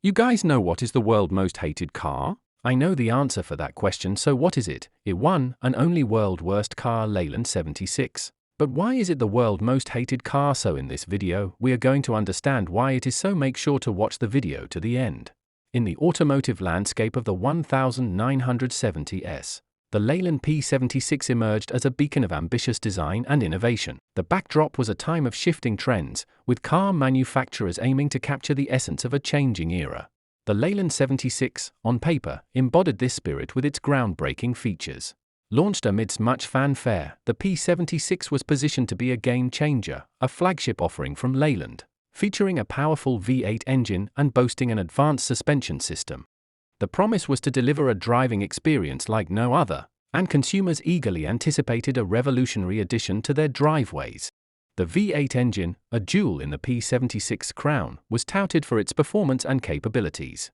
You guys know what is the world's most hated car? I know the answer for that question, so what is it? It one and only world worst car, Leyland 76. But why is it the world's most hated car? So in this video, we are going to understand why it is so. Make sure to watch the video to the end. In the automotive landscape of the 1970s, the Leyland P76 emerged as a beacon of ambitious design and innovation. The backdrop was a time of shifting trends, with car manufacturers aiming to capture the essence of a changing era. The Leyland 76, on paper, embodied this spirit with its groundbreaking features. Launched amidst much fanfare, the P76 was positioned to be a game-changer, a flagship offering from Leyland, featuring a powerful V8 engine and boasting an advanced suspension system. The promise was to deliver a driving experience like no other, and consumers eagerly anticipated a revolutionary addition to their driveways. The V8 engine, a jewel in the P76 crown, was touted for its performance and capabilities.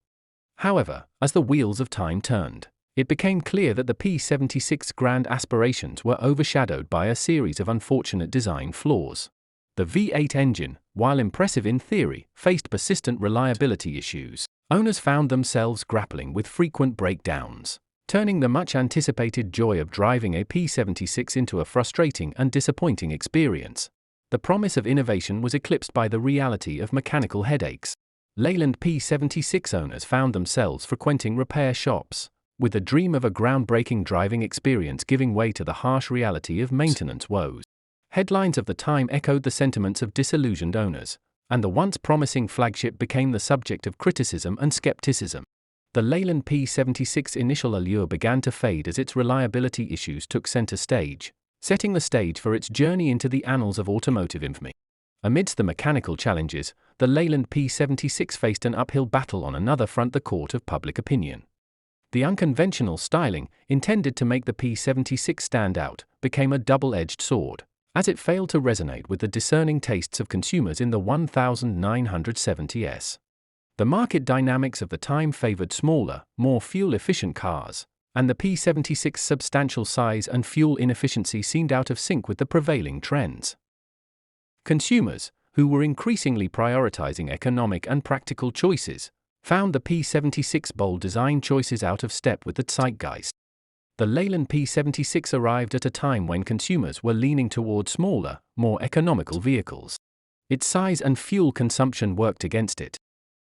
However, as the wheels of time turned, it became clear that the P76's grand aspirations were overshadowed by a series of unfortunate design flaws. The V8 engine, while impressive in theory, faced persistent reliability issues. Owners found themselves grappling with frequent breakdowns, turning the much-anticipated joy of driving a P76 into a frustrating and disappointing experience. The promise of innovation was eclipsed by the reality of mechanical headaches. Leyland P76 owners found themselves frequenting repair shops, with the dream of a groundbreaking driving experience giving way to the harsh reality of maintenance woes. Headlines of the time echoed the sentiments of disillusioned owners, and the once promising flagship became the subject of criticism and skepticism. The Leyland P76's initial allure began to fade as its reliability issues took center stage, setting the stage for its journey into the annals of automotive infamy. Amidst the mechanical challenges, the Leyland P76 faced an uphill battle on another front: the court of public opinion. The unconventional styling, intended to make the P76 stand out, became a double-edged sword, as it failed to resonate with the discerning tastes of consumers in the 1970s. The market dynamics of the time favored smaller, more fuel-efficient cars, and the P76's substantial size and fuel inefficiency seemed out of sync with the prevailing trends. Consumers, who were increasingly prioritizing economic and practical choices, found the P76's bold design choices out of step with the zeitgeist. The Leyland P76 arrived at a time when consumers were leaning toward smaller, more economical vehicles. Its size and fuel consumption worked against it.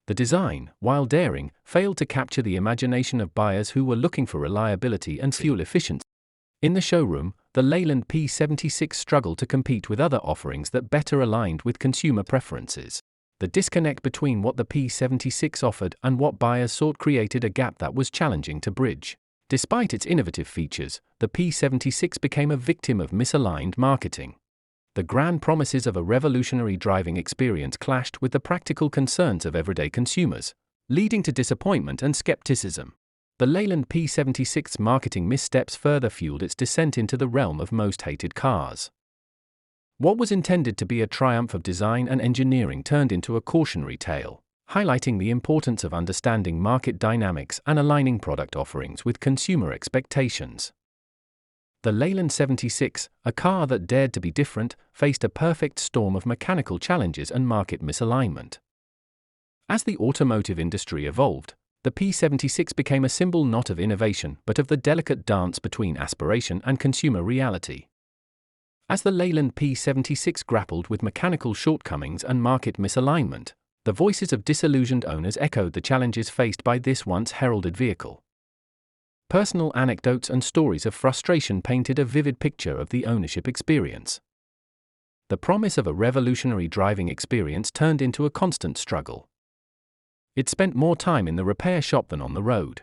The design, while daring, failed to capture the imagination of buyers who were looking for reliability and fuel efficiency. In the showroom, the Leyland P76 struggled to compete with other offerings that better aligned with consumer preferences. The disconnect between what the P76 offered and what buyers sought created a gap that was challenging to bridge. Despite its innovative features, the P76 became a victim of misaligned marketing. The grand promises of a revolutionary driving experience clashed with the practical concerns of everyday consumers, leading to disappointment and skepticism. The Leyland P76's marketing missteps further fueled its descent into the realm of most hated cars. What was intended to be a triumph of design and engineering turned into a cautionary tale, highlighting the importance of understanding market dynamics and aligning product offerings with consumer expectations. The Leyland 76, a car that dared to be different, faced a perfect storm of mechanical challenges and market misalignment. As the automotive industry evolved, the P76 became a symbol not of innovation but of the delicate dance between aspiration and consumer reality. As the Leyland P76 grappled with mechanical shortcomings and market misalignment, the voices of disillusioned owners echoed the challenges faced by this once heralded vehicle. Personal anecdotes and stories of frustration painted a vivid picture of the ownership experience. The promise of a revolutionary driving experience turned into a constant struggle. It spent more time in the repair shop than on the road.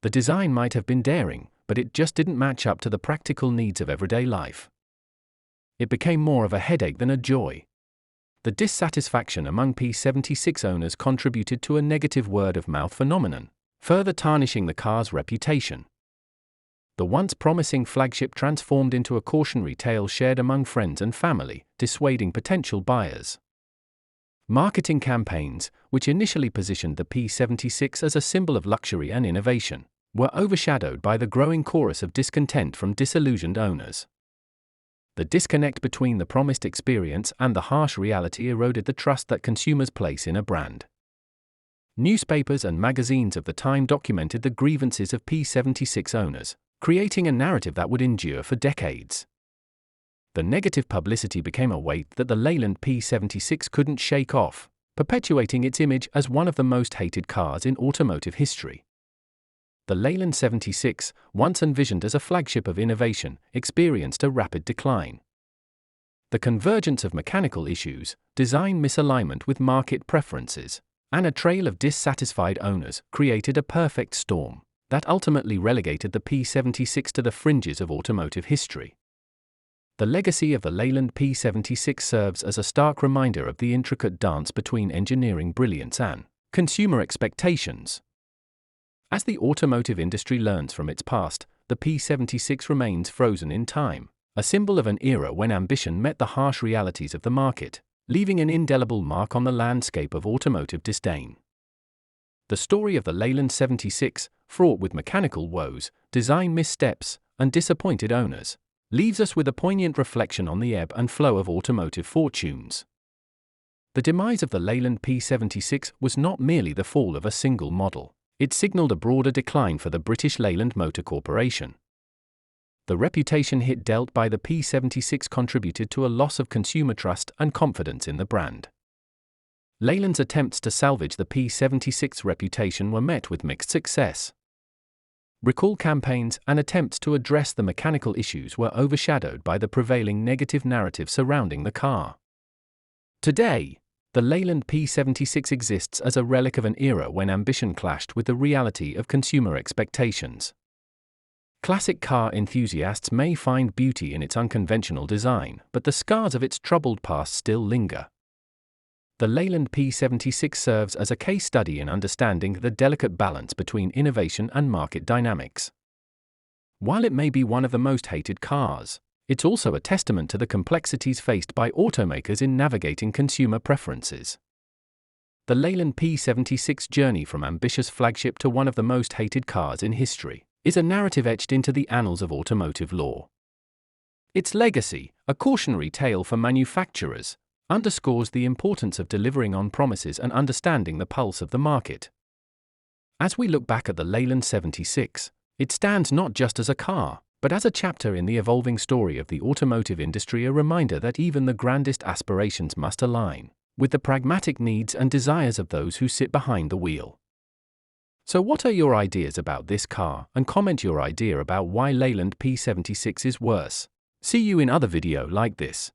The design might have been daring, but it just didn't match up to the practical needs of everyday life. It became more of a headache than a joy. The dissatisfaction among P76 owners contributed to a negative word-of-mouth phenomenon, further tarnishing the car's reputation. The once promising flagship transformed into a cautionary tale shared among friends and family, dissuading potential buyers. Marketing campaigns, which initially positioned the P76 as a symbol of luxury and innovation, were overshadowed by the growing chorus of discontent from disillusioned owners. The disconnect between the promised experience and the harsh reality eroded the trust that consumers place in a brand. Newspapers and magazines of the time documented the grievances of P76 owners, creating a narrative that would endure for decades. The negative publicity became a weight that the Leyland P76 couldn't shake off, perpetuating its image as one of the most hated cars in automotive history. The Leyland 76, once envisioned as a flagship of innovation, experienced a rapid decline. The convergence of mechanical issues, design misalignment with market preferences, and a trail of dissatisfied owners created a perfect storm that ultimately relegated the P76 to the fringes of automotive history. The legacy of the Leyland P76 serves as a stark reminder of the intricate dance between engineering brilliance and consumer expectations. As the automotive industry learns from its past, the P76 remains frozen in time, a symbol of an era when ambition met the harsh realities of the market, leaving an indelible mark on the landscape of automotive disdain. The story of the Leyland 76, fraught with mechanical woes, design missteps, and disappointed owners, leaves us with a poignant reflection on the ebb and flow of automotive fortunes. The demise of the Leyland P76 was not merely the fall of a single model, it signaled a broader decline for the British Leyland Motor Corporation. The reputation hit dealt by the P76 contributed to a loss of consumer trust and confidence in the brand. Leyland's attempts to salvage the P76 reputation were met with mixed success. Recall campaigns and attempts to address the mechanical issues were overshadowed by the prevailing negative narrative surrounding the car. Today, the Leyland P76 exists as a relic of an era when ambition clashed with the reality of consumer expectations. Classic car enthusiasts may find beauty in its unconventional design, but the scars of its troubled past still linger. The Leyland P76 serves as a case study in understanding the delicate balance between innovation and market dynamics. While it may be one of the most hated cars, it's also a testament to the complexities faced by automakers in navigating consumer preferences. The Leyland P76 journey from ambitious flagship to one of the most hated cars in history is a narrative etched into the annals of automotive lore. Its legacy, a cautionary tale for manufacturers, underscores the importance of delivering on promises and understanding the pulse of the market. As we look back at the Leyland 76, it stands not just as a car, but as a chapter in the evolving story of the automotive industry, a reminder that even the grandest aspirations must align with the pragmatic needs and desires of those who sit behind the wheel. So what are your ideas about this car, and comment your idea about why Leyland P76 is worse. See you in other video like this.